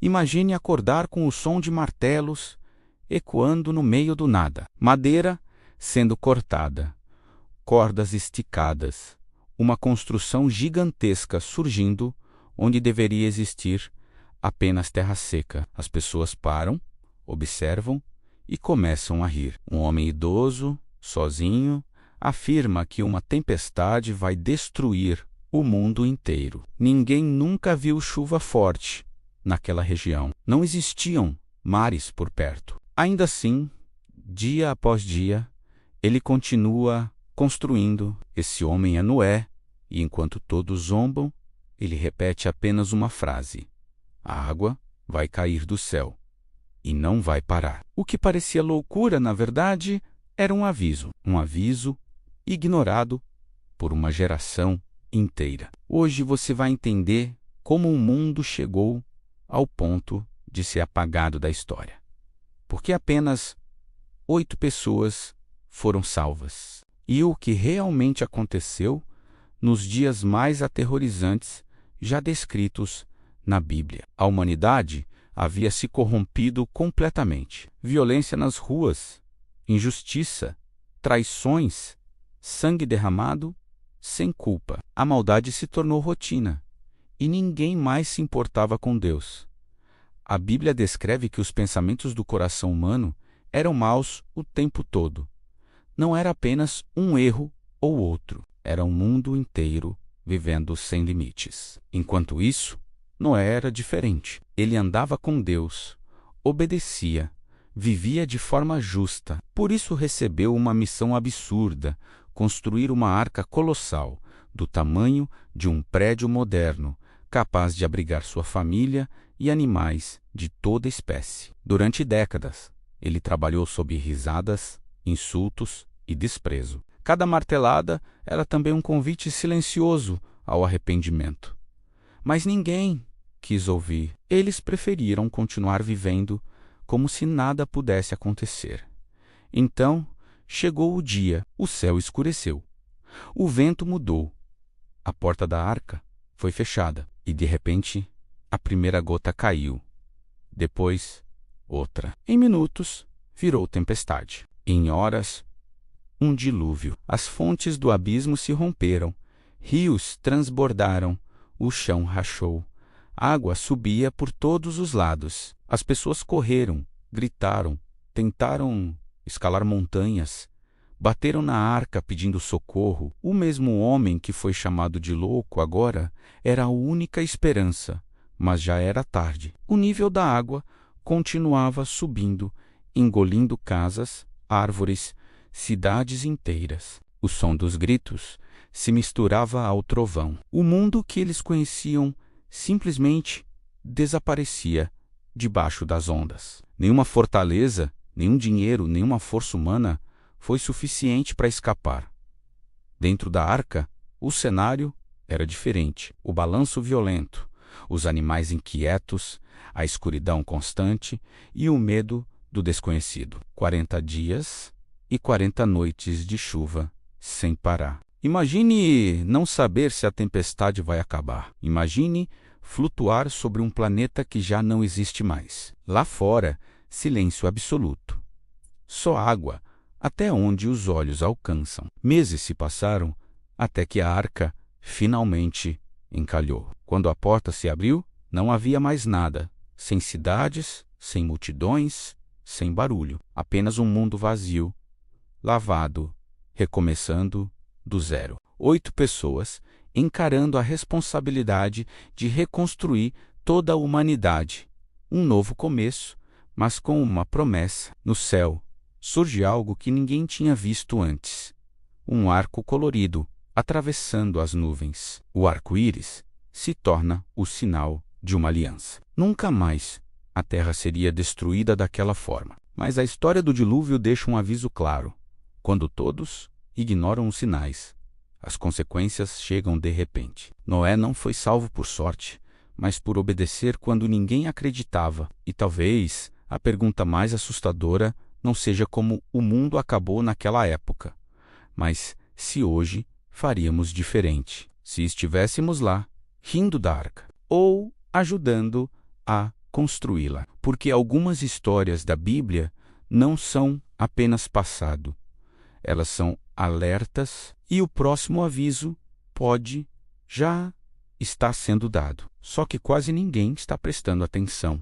Imagine acordar com o som de martelos ecoando no meio do nada, madeira sendo cortada, cordas esticadas, uma construção gigantesca surgindo onde deveria existir apenas terra seca. As pessoas param, observam e começam a rir. Um homem idoso, sozinho, afirma que uma tempestade vai destruir o mundo inteiro. Ninguém nunca viu chuva forte naquela região. Não existiam mares por perto. Ainda assim, dia após dia, ele continua construindo. Esse homem é Noé, e enquanto todos zombam, ele repete apenas uma frase: a água vai cair do céu e não vai parar. O que parecia loucura, na verdade, era um aviso ignorado por uma geração inteira. Hoje você vai entender como o mundo chegou ao ponto de ser apagado da história. Porque apenas 8 pessoas foram salvas. E o que realmente aconteceu nos dias mais aterrorizantes já descritos na Bíblia. A humanidade havia se corrompido completamente. Violência nas ruas, injustiça, traições, sangue derramado sem culpa. A maldade se tornou rotina e ninguém mais se importava com Deus. A Bíblia descreve que os pensamentos do coração humano eram maus o tempo todo. Não era apenas um erro ou outro, era um mundo inteiro vivendo sem limites. Enquanto isso, Noé era diferente. Ele andava com Deus, obedecia, vivia de forma justa. Por isso recebeu uma missão absurda: construir uma arca colossal, do tamanho de um prédio moderno, capaz de abrigar sua família e animais de toda espécie. Durante décadas, ele trabalhou sob risadas, insultos e desprezo. Cada martelada era também um convite silencioso ao arrependimento. Mas ninguém quis ouvir. Eles preferiram continuar vivendo como se nada pudesse acontecer. Então, chegou o dia, o céu escureceu. O vento mudou. A porta da arca foi fechada e, de repente, a primeira gota caiu. Depois, outra. Em minutos, virou tempestade. Em horas, um dilúvio. As fontes do abismo se romperam. Rios transbordaram. O chão rachou. Água subia por todos os lados. As pessoas correram, gritaram, tentaram escalar montanhas, bateram na arca pedindo socorro. O mesmo homem que foi chamado de louco agora era a única esperança, mas já era tarde. O nível da água continuava subindo, engolindo casas, árvores, cidades inteiras. O som dos gritos se misturava ao trovão. O mundo que eles conheciam simplesmente desaparecia debaixo das ondas. Nenhuma fortaleza, nenhum dinheiro, nenhuma força humana foi suficiente para escapar. Dentro da arca, o cenário era diferente. O balanço violento, os animais inquietos, a escuridão constante e o medo do desconhecido. 40 dias e 40 noites de chuva sem parar. Imagine não saber se a tempestade vai acabar. Imagine flutuar sobre um planeta que já não existe mais. Lá fora, silêncio absoluto. Só água até onde os olhos alcançam. Meses se passaram até que a arca finalmente encalhou. Quando a porta se abriu, não havia mais nada. Sem cidades, sem multidões, sem barulho. Apenas um mundo vazio, lavado, recomeçando do zero. 8 pessoas encarando a responsabilidade de reconstruir toda a humanidade. Um novo começo, mas com uma promessa. No céu, surge algo que ninguém tinha visto antes. Um arco colorido atravessando as nuvens. O arco-íris se torna o sinal de uma aliança. Nunca mais a Terra seria destruída daquela forma. Mas a história do dilúvio deixa um aviso claro. Quando todos ignoram os sinais, as consequências chegam de repente. Noé não foi salvo por sorte, mas por obedecer quando ninguém acreditava. E talvez a pergunta mais assustadora não seja como o mundo acabou naquela época, mas se hoje faríamos diferente, se estivéssemos lá, rindo da arca, ou ajudando a reconstruí-la. Porque algumas histórias da Bíblia não são apenas passado, elas são alertas e o próximo aviso pode já estar sendo dado. Só que quase ninguém está prestando atenção.